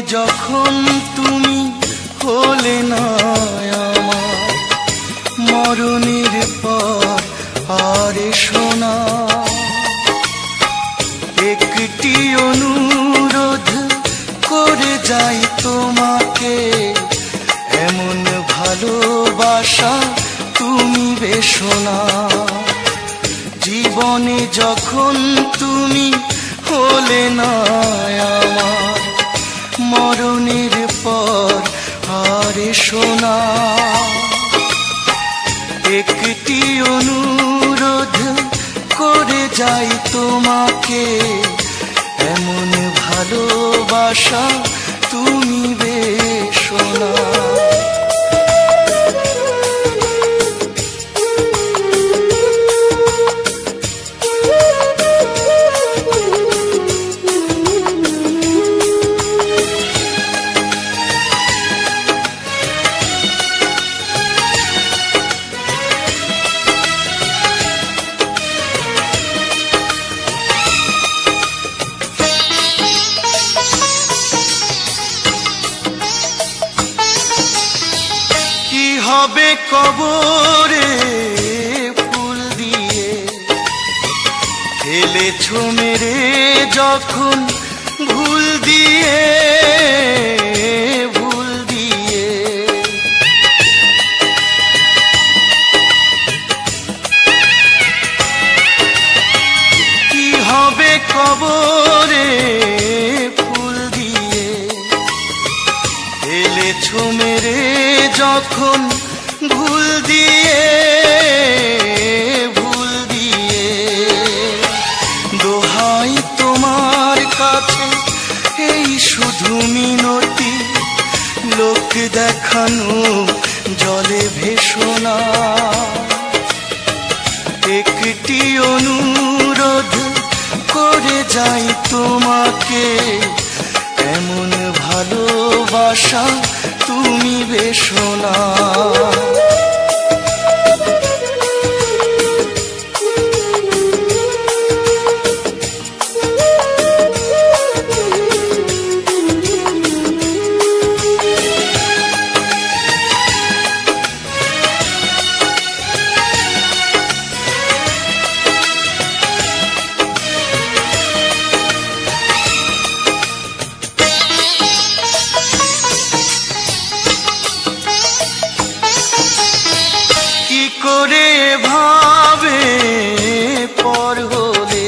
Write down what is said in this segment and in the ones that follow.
যখন তুমি হলে না আমার, মরণের পর আর এসো না। একটি অনুরোধ করে যাই তোমাকে, এমন ভালোবাসা তুমি বেশো না। জীবনে যখন তুমি হলে না আমার, মরণের পর আর এসো না। একটি অনুরোধ করে যাই তোমাকে, এমন ভালোবাসা তুমি বেশো না। হবে কবরে ফুল দিয়ে ফেলেছো মেরে যখন ভুল দিয়ে, ভুল দিয়ে। কি হবে কবরে ফুল দিয়ে ফেলেছো মেরে যখন ভুল দিয়ে, ভুল দিয়ে। দোহাই তোমার কাছে এই শুধু মিনতি, লোক দেখানো জলে ভেসো না। একটি অনুরোধ করে যাই তোমাকে, এমন ভালোবাসা তুমি বেশো না। করে ভাবে পর হলে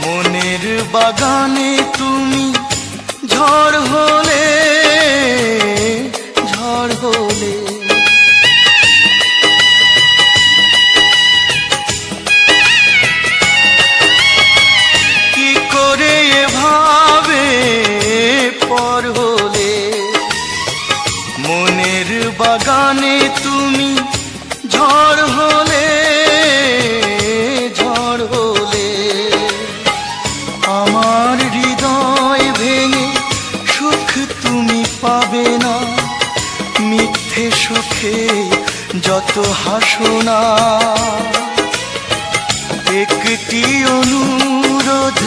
মনের বাগানে তুমি ঝড় হলে, ঝড় হলে। কি করে ভাবে পর হলে মনের বাগানে তুমি ঝড় হলে, ঝড় হলে। আমার হৃদয় ভেঙে সুখ তুমি পাবে না, মিথ্যে সুখে যত হাসো না। একটি অনুরোধ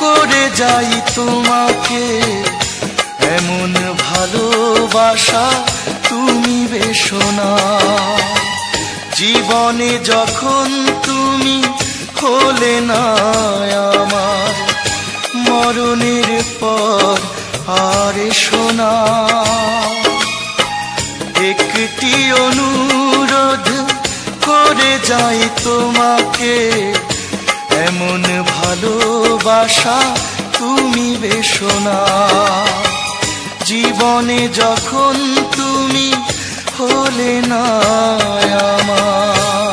করে যাই তোমাকে, এমন ভালোবাসা তুমি বেশো না। জীবনে যখন তুমি হলে না আমার, মরণের পর আর এসো না। একটি অনুরোধ করে যাই তোমাকে, এমন ভালোবাসা তুমি বেশো না। জীবনে যখন তুমি হলে না আমার।